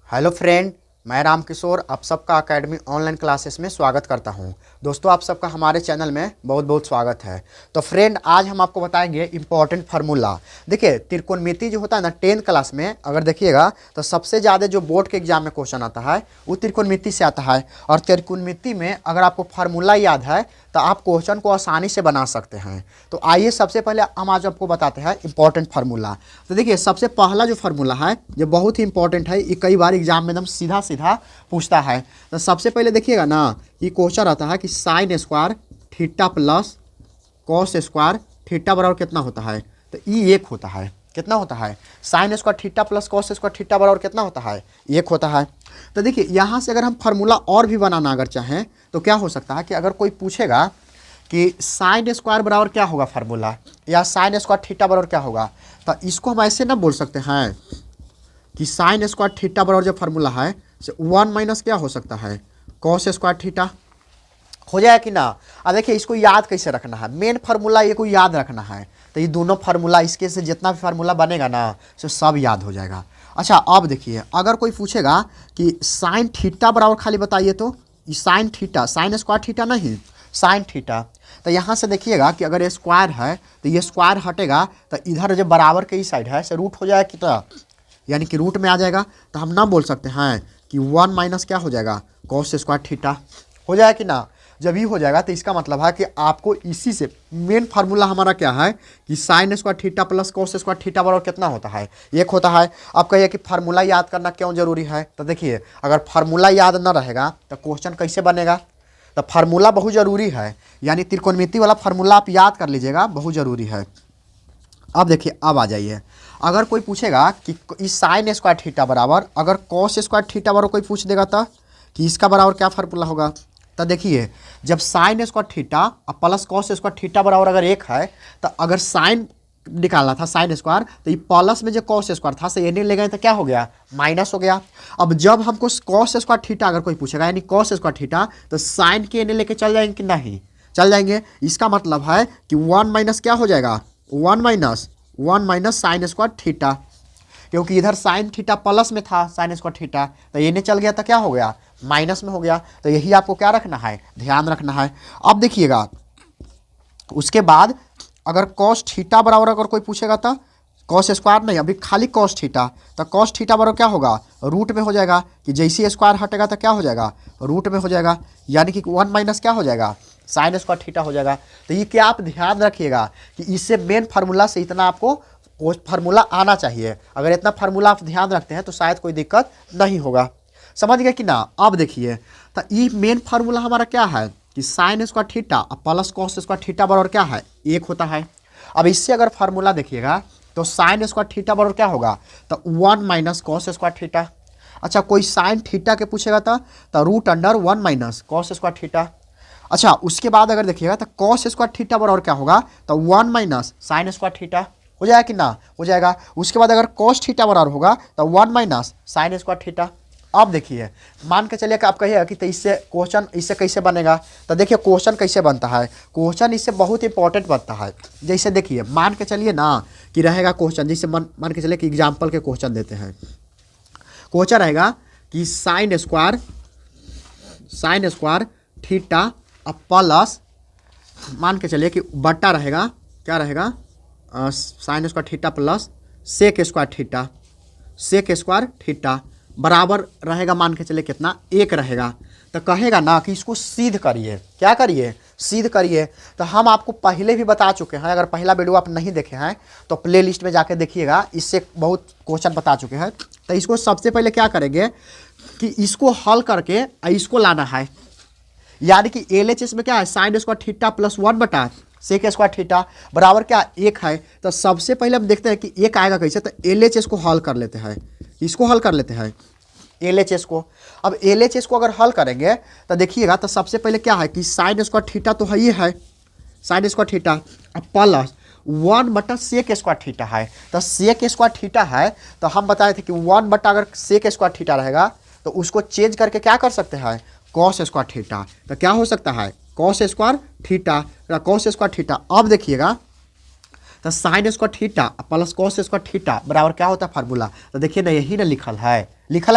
Hello friend, मैं राम किशोर आप सबका एकेडमी ऑनलाइन क्लासेस में स्वागत करता हूं। दोस्तों, आप सबका हमारे चैनल में बहुत बहुत स्वागत है। तो फ्रेंड, आज हम आपको बताएंगे इंपॉर्टेंट फार्मूला। देखिए, त्रिकोणमिति जो होता है ना 10th क्लास में, अगर देखिएगा तो सबसे ज़्यादा जो बोर्ड के एग्जाम में क्वेश्चन आता है वो त्रिकोणमिति से आता है। और त्रिकोणमिति में अगर आपको फार्मूला याद है तो आप क्वेश्चन को आसानी से बना सकते हैं। तो आइए सबसे पहले हम आज आपको बताते हैं इंपॉर्टेंट फार्मूला। तो देखिए, सबसे पहला जो फार्मूला है ये बहुत ही इंपॉर्टेंट है, ये कई बार एग्जाम में एकदम सीधा सीधा पूछता है। तो सबसे पहले देखिएगा ना, ये क्वेश्चन आता है कि sign square theta plus cos square theta बराबर कितना होता है। तो ये एक होता है, कितना होता है, sign square theta plus cos square theta बराबर कितना होता है, एक होता है। तो देखिए, यहाँ से अगर हम फार्मूला और भी बनाना अगर चाहें तो क्या हो सकता है कि अगर कोई पूछेगा कि साइन स्क्वायर बराबर क्या होगा फार्मूला, या साइन स्क्वायर थीटा बराबर क्या होगा, तो इसको हम ऐसे ना बोल सकते हैं कि साइन स्क्वायर थीटा बराबर जो फार्मूला है से 1 माइनस क्या हो सकता है, कॉस स्क्वायर थीटा हो जाए कि ना। अब देखिए, इसको याद कैसे रखना है, मेन फार्मूला ये को याद रखना है। तो ये दोनों फार्मूला, इसके से जितना भी फार्मूला बनेगा ना से सब याद हो जाएगा। अच्छा, अब देखिए, अगर कोई पूछेगा कि साइन थीटा बराबर खाली बताइए, तो ये sine theta, sign square theta नहीं, साइन थीटा। तो यहाँ से देखिएगा कि अगर ये स्क्वायर है तो ये स्क्वायर हटेगा तो इधर जो बराबर के इस साइड है से रूट हो जाएगा कितना, यानी कि रूट में आ जाएगा। तो हम ना बोल सकते हैं कि 1 माइनस क्या हो जाएगा, कॉस स्क्वायर थीटा हो जाएगा कि ना। जब ये हो जाएगा तो इसका मतलब है कि आपको इसी से मेन फार्मूला हमारा क्या है कि sign square theta plus cos square theta बराबर कितना होता है, एक होता है। अब कहिए कि फार्मूला याद करना क्यों जरूरी है। तो देखिए, अगर फार्मूला याद ना रहेगा तो क्वेश्चन कैसे बनेगा। तो फार्मूला बहुत ज़रूरी है, यानी त्रिकोणमिति वाला फार्मूला आप याद कर लीजिएगा, बहुत ज़रूरी है। अब देखिए, अब आ जाइए, अगर कोई पूछेगा कि इस साइन स्क्वायर थीटा बराबर अगर कॉस स्क्वायर थीटा बराबर कोई पूछ देगा तो कि इसका बराबर क्या फार्मूला होगा। तो देखिए, जब साइन स्क्वायर थीटा और प्लस कॉस स्क्वायर थीटा बराबर अगर एक है, तो अगर साइन निकालना था साइन स्क्वायर, तो ये प्लस में जो कॉस स्क्वायर था से ये ले गए तो क्या हो गया, माइनस हो गया। अब जब हमको कॉस स्क्वायर थीटा अगर कोई पूछेगा यानी कॉस स्क्वायर थीटा, तो साइन के एने लेके चल जाएंगे कि नहीं, चल जाएंगे। इसका मतलब है कि 1 माइनस क्या हो जाएगा, 1 माइनस साइन स्क्वायर थीटा, क्योंकि इधर साइन थीटा प्लस में था साइन स्क्वायर थीटा, तो ये नहीं चल गया तो क्या हो गया, माइनस में हो गया। तो यही आपको क्या रखना है, ध्यान रखना है। अब देखिएगा, उसके बाद अगर कॉस थीटा बराबर अगर कोई पूछेगा तो कॉस स्क्वायर नहीं, अभी खाली कॉस थीटा, तो कॉस थीटा बराबर क्या होगा, रूट में हो जाएगा। कि जैसे स्क्वायर हटेगा तो क्या हो जाएगा, रूट में हो जाएगा, यानी कि 1 माइनस क्या हो जाएगा, साइन स्क्वायर थीटा हो जाएगा। तो ये क्या आप ध्यान रखिएगा कि इससे मेन फार्मूला से इतना आपको फार्मूला आना चाहिए। अगर इतना फार्मूला आप ध्यान रखते हैं तो शायद कोई दिक्कत नहीं होगा, समझ गए कि ना। अब देखिए, तो ये मेन फार्मूला हमारा क्या है कि sign square theta plus cos square theta बराबर क्या है, एक होता है। अब इससे अगर फार्मूला देखिएगा तो साइन स्क्वायर थीटा बराबर क्या होगा, तो 1 माइनस कॉस स्क्वायर थीटा। अच्छा, कोई साइन थीटा के पूछेगा तो root under 1 minus cos square theta. अच्छा, उसके बाद अगर देखिएगा तो कॉस स्क्वायर थीटा बराबर क्या होगा, तो 1 माइनस साइन स्क्वायर थीटा हो जाएगा कि ना, हो जाएगा। उसके बाद अगर कॉस थीटा बराबर होगा तो 1 माइनस साइन स्क्वायर थीटा। अब देखिए, मान के चलिए कि आप कहिएगा कि तो इससे क्वेश्चन इससे कैसे बनेगा। तो देखिए, क्वेश्चन कैसे बनता है, क्वेश्चन इससे बहुत इंपॉर्टेंट बनता है। जैसे देखिए, मान के चलिए ना कि रहेगा क्वेश्चन, जैसे मान के चलिए कि एग्जाम्पल के क्वेश्चन देते हैं। क्वेश्चन रहेगा कि साइन स्क्वायर थीटा प्लस, मान के चलिए कि बट्टा रहेगा, क्या रहेगा, sine square theta plus sec square theta बराबर रहेगा, मान के चलिए कितना, एक रहेगा। तो कहेगा ना कि इसको सिद्ध करिए, क्या करिए, सिद्ध करिए। तो हम आपको पहले भी बता चुके हैं, अगर पहला वीडियो आप नहीं देखे हैं तो प्ले लिस्ट में जाके देखिएगा, इससे बहुत क्वेश्चन बता चुके हैं। तो इसको सबसे पहले क्या करेंगे कि इसको हल करके इसको लाना है, यानी कि LHS में क्या है, साइन स्क्वायर थीटा प्लस 1 बटा सेक स्क्वायर थीटा बराबर क्या, एक है। तो सबसे पहले हम देखते हैं कि एक आएगा कैसे। तो LHS को हल कर लेते हैं, इसको हल कर लेते हैं LHS को। अब LHS को अगर हल करेंगे तो देखिएगा, तो सबसे पहले क्या है कि साइन स्क्वायर थीटा तो है ही है, साइन स्क्वायर थीटा प्लस 1 बटा सेक स्क्वायर थीटा है। तो सेक स्क्वायर थीटा है, तो हम बताए थे कि 1 बटा अगर सेक स्क्वायर थीटा रहेगा तो उसको चेंज करके क्या कर सकते हैं, कॉस स्क्वायर थीटा। तो क्या हो सकता है, cos square theta, cos square theta. अब देखिएगा तो sign square theta plus cos square theta बराबर क्या होता है फार्मूला। तो देखिए ना यही ना लिखल है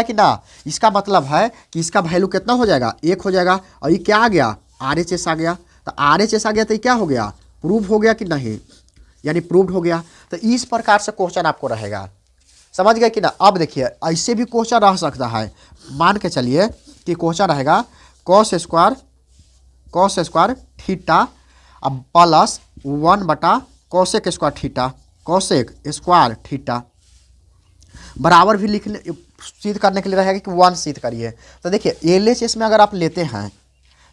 कि ना। इसका मतलब है कि इसका वैल्यू कितना हो जाएगा, 1 हो जाएगा। और ये क्या आ गया, RHS आ गया। तो RHS आ गया तो ये क्या हो गया, प्रूव हो गया कि नहीं, यानी प्रूव्ड हो गया। तो इस प्रकार से क्वेश्चन आपको रहेगा, समझ गए कि ना। अब देखिए ऐसे भी क्वेश्चन रह सकता है। मान के चलिए कि क्वेश्चन रहेगा कॉस स्क्वायर थीटा अब plus 1 cosec square theta, cosec square theta बराबर भी लिखने सिद्ध करने के लिए रहेगा कि 1 सिद्ध करिए। तो देखिए LHS में अगर आप लेते हैं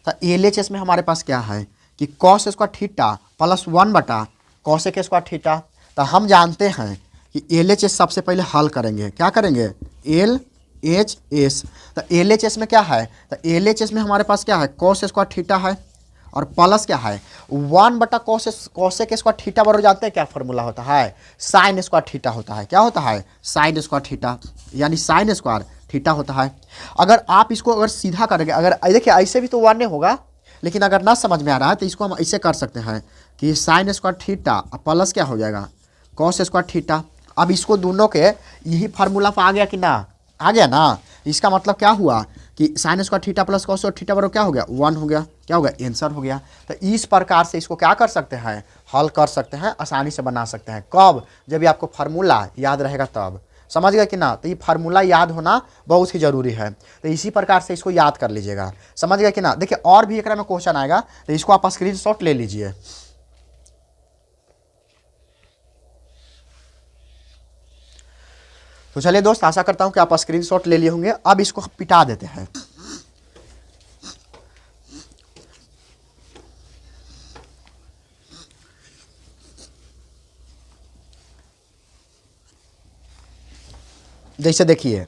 तो LHS में हमारे पास क्या है कि cos square theta plus 1 cosec square theta. तो हम जानते हैं कि LHS सबसे पहले हल करेंगे, क्या करेंगे, LHS। तो LHS में क्या है, तो LHS में हमारे पास क्या है, कॉस स्क्वायर थीटा है और प्लस क्या है 1 कोसेक स्क्वायर थीटा बराबर जानते हैं क्या फॉर्मूला होता है, साइन स्क्वायर थीटा होता है। क्या होता है, साइन स्क्वायर थीटा, यानी साइन स्क्वायर थीटा होता है। अगर आप इसको अगर सीधा करेंगे, अगर देखिए ऐसे भी तो 1 होगा, लेकिन अगर ना समझ में आ रहा है तो इसको हम ऐसे कर सकते हैं कि साइन स्क्वायर थीटा प्लस क्या हो जाएगा, कॉस स्क्वायर थीटा। अब इसको दोनों के यही फार्मूला पर आ गया कि ना, आ गया ना। इसका मतलब क्या हुआ कि sign square theta plus cos square theta बराबर क्या हो गया, 1 हो गया। क्या हो गया, आंसर हो गया। तो इस प्रकार से इसको क्या कर सकते हैं, हल कर सकते हैं, आसानी से बना सकते हैं। कब, जब भी आपको फार्मूला याद रहेगा तब, समझ गए कि ना। तो ये फार्मूला याद होना बहुत ही जरूरी है। तो इसी प्रकार से इसको याद कर लीजिएगा, समझ गए कि ना। देखिए और भी एक में क्वेश्चन आएगा तो इसको आप स्क्रीनशॉट ले लीजिए। तो चलिए दोस्त, आशा करता हूं कि आप स्क्रीनशॉट ले लिए होंगे। अब इसको पिटा देते हैं। जैसे देखिए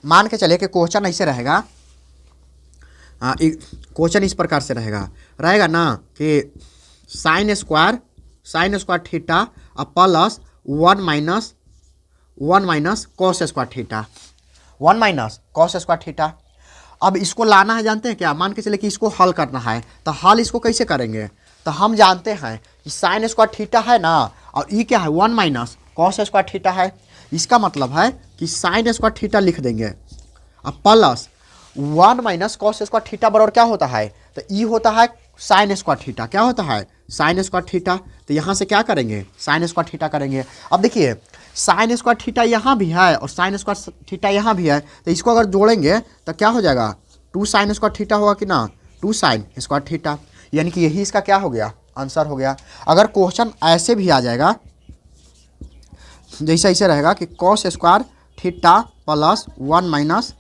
मान के चलिए कि क्वेश्चन ऐसे रहेगा, क्वेश्चन इस प्रकार से रहेगा ना कि sign square theta plus 1 minus cos square theta, 1 minus cos square theta. अब इसको लाना है, जानते हैं क्या, मान के चले कि इसको हल करना है। तो हल इसको कैसे करेंगे, तो हम जानते हैं कि साइन स्क्वायर थीटा है ना, और ये क्या है, 1 माइनस कॉस स्क्वायर थीटा है। इसका मतलब है कि साइन स्क्वायर थीटा लिख देंगे, अब plus 1 minus cos square theta बराबर क्या होता है, तो ये होता है साइन स्क्वायर थीटा। क्या होता है, साइन स्क्वायर थीटा। तो यहाँ से क्या करेंगे, साइन स्क्वायर थीटा करेंगे। अब देखिए साइन स्क्वायर थीटा यहाँ भी है और साइन स्क्वायर थीटा यहाँ भी है। तो इसको अगर जोड़ेंगे तो क्या हो जाएगा, 2 साइन स्क्वायर थीटा होगा कि ना, 2 साइन स्क्वायर थीटा। यानी कि यही इसका क्या हो गया, आंसर हो गया। अगर क्वेश्चन ऐसे भी आ जाएगा, जैसे ऐसे रहेगा कि cos square theta plus 1 minus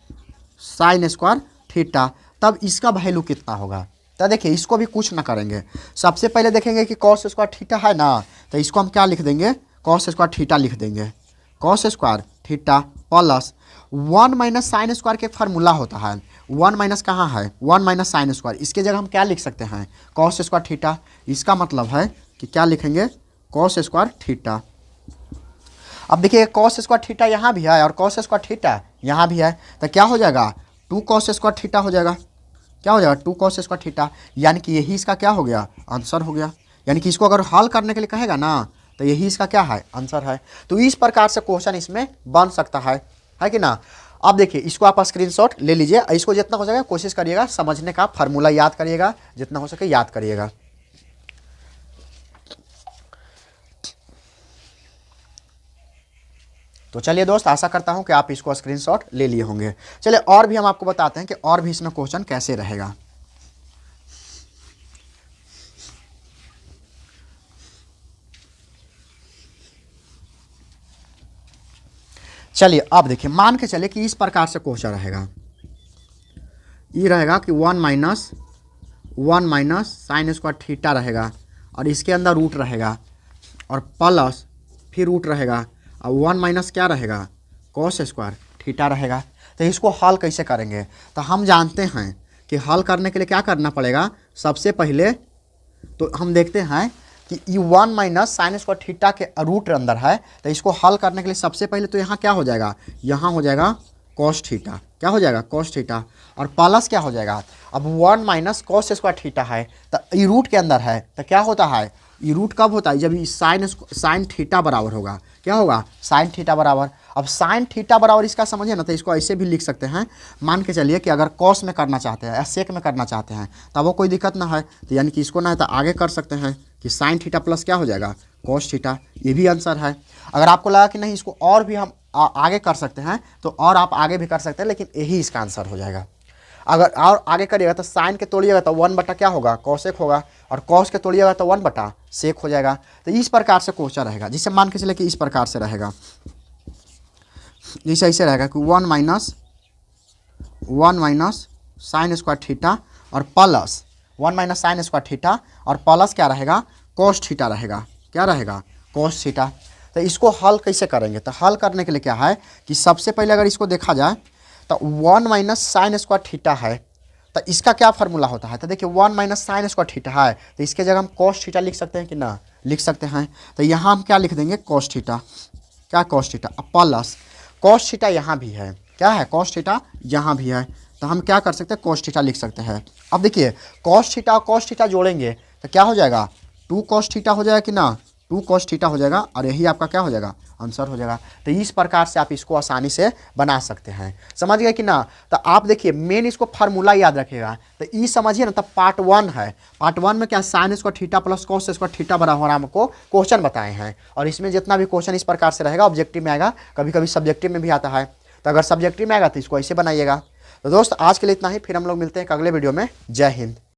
sign square theta, तब इसका वैल्यू कितना होगा। तो देखिए इसको भी कुछ ना करेंगे, सबसे पहले देखेंगे कि कॉस स्क्वायर थीटा है ना, तो इसको हम क्या लिख देंगे, कॉस स्क्वायर थीटा लिख देंगे। Cos square theta plus 1 minus sine square के फार्मूला होता है, 1 माइनस कहाँ है, 1 माइनस साइन स्क्वायर। इसके जगह हम क्या लिख सकते हैं, कॉस स्क्वायर थीटा। इसका मतलब है कि क्या लिखेंगे, कॉस स्क्वायर थीटा। अब देखिए कॉस स्क्वायर थीटा यहाँ भी है और कॉस स्क्वायर थीटा यहाँ भी है, तो क्या हो जाएगा, 2 कॉस स्क्वायर थीटा हो जाएगा। क्या हो जाएगा, 2 कॉस स्क्वायर थीटा। यानी कि यही इसका क्या हो गया, आंसर हो गया। यानी कि इसको अगर हल करने के लिए कहेगा ना, तो यही इसका क्या है, आंसर है। तो इस प्रकार से क्वेश्चन इसमें बन सकता है कि ना। अब देखिए इसको आप स्क्रीनशॉट ले लीजिए, इसको जितना हो सके कोशिश करिएगा समझने का, फार्मूला याद करिएगा, जितना हो सके याद करिएगा। तो चलिए दोस्त, आशा करता हूं कि आप इसको स्क्रीनशॉट ले लिए होंगे। चलिए और भी हम आपको बताते हैं कि और भी इसमें क्वेश्चन कैसे रहेगा। चलिए अब देखिए मान के चलिए कि इस प्रकार से क्वेश्चन रहेगा, ये रहेगा कि 1 माइनस साइन स्क्वायर थीटा रहेगा और इसके अंदर रूट रहेगा और प्लस फिर रूट रहेगा और 1 माइनस क्या रहेगा, कॉस स्क्वायर थीटा रहेगा। तो इसको हल कैसे करेंगे, तो हम जानते हैं कि हल करने के लिए क्या करना पड़ेगा। सबसे पहले तो हम देखते हैं कि ये 1 माइनस साइन स्क्वायर थीटा के रूट अंदर है, तो इसको हल करने के लिए सबसे पहले तो यहाँ क्या हो जाएगा, यहाँ हो जाएगा कॉस थीटा। क्या हो जाएगा, कॉस थीटा, और प्लस क्या हो जाएगा, अब 1 माइनस कॉस स्क्वायर थीटा है तो ये रूट के अंदर है, तो क्या होता है ये रूट कब होता है, जब साइन थीटा बराबर होगा, क्या होगा, साइन थीटा बराबर। अब साइन थीटा बराबर इसका समझिए ना, तो इसको ऐसे भी लिख सकते हैं, मान के चलिए कि अगर कॉस में करना चाहते हैं या सेक में करना चाहते हैं तब वो कोई दिक्कत ना है, तो यानी कि इसको ना है तो आगे कर सकते हैं कि साइन थीटा प्लस क्या हो जाएगा, कॉस थीटा। ये भी आंसर है। अगर आपको लगा कि नहीं इसको और भी हम आगे कर सकते हैं तो और आप आगे भी कर सकते हैं, लेकिन यही इसका आंसर हो जाएगा। अगर और आगे करिएगा तो साइन के तोड़िएगा तो 1 बटा क्या होगा, कॉसेक होगा, और कॉस के तोड़िएगा तो 1 बटा सेक हो जाएगा। तो इस प्रकार से क्वेश्चन रहेगा, जिसे मान के चले कि इस प्रकार से रहेगा, जैसे ऐसे रहेगा कि 1 माइनस साइन स्क्वायर थीटा और plus 1 minus sign square theta और प्लस क्या रहेगा, कॉस थीटा रहेगा, क्या रहेगा, कॉस थीटा। तो इसको हल कैसे करेंगे, तो हल करने के लिए क्या है कि सबसे पहले अगर इसको देखा जाए तो 1 माइनस साइन स्क्वायर थीटा है, तो इसका क्या फार्मूला होता है, तो देखिए 1 माइनस साइन स्क्वायर थीटा है तो इसके जगह हम कॉस थीटा लिख सकते हैं कि ना, लिख सकते हैं। तो यहाँ हम क्या लिख देंगे, कॉस थीटा, क्या cos theta, plus cos theta यहाँ भी है, क्या है, कॉस थीटा यहाँ भी है, तो हम क्या कर सकते हैं, कॉस थीटा लिख सकते हैं। अब देखिए कॉस थीटा और कॉस थीटा जोड़ेंगे तो क्या हो जाएगा, 2 कॉस थीटा हो जाएगा कि ना, 2 कॉस थीटा हो जाएगा, और यही आपका क्या हो जाएगा, आंसर हो जाएगा। तो इस प्रकार से आप इसको आसानी से बना सकते हैं, समझ गए कि ना। तो आप देखिए मेन इसको फार्मूला याद रखिएगा, तो ये समझिए ना, तब पार्ट 1 है, पार्ट 1 में क्या sign square theta plus cos square theta बराबर हमको क्वेश्चन बताए हैं, और इसमें जितना भी क्वेश्चन इस प्रकार से रहेगा ऑब्जेक्टिव में आएगा, कभी कभी सब्जेक्टिव में भी आता है। तो अगर सब्जेक्टिव में आएगा तो इसको ऐसे बनाइएगा। तो दोस्त आज के लिए इतना ही, फिर हम लोग मिलते हैं एक अगले वीडियो में। जय हिंद।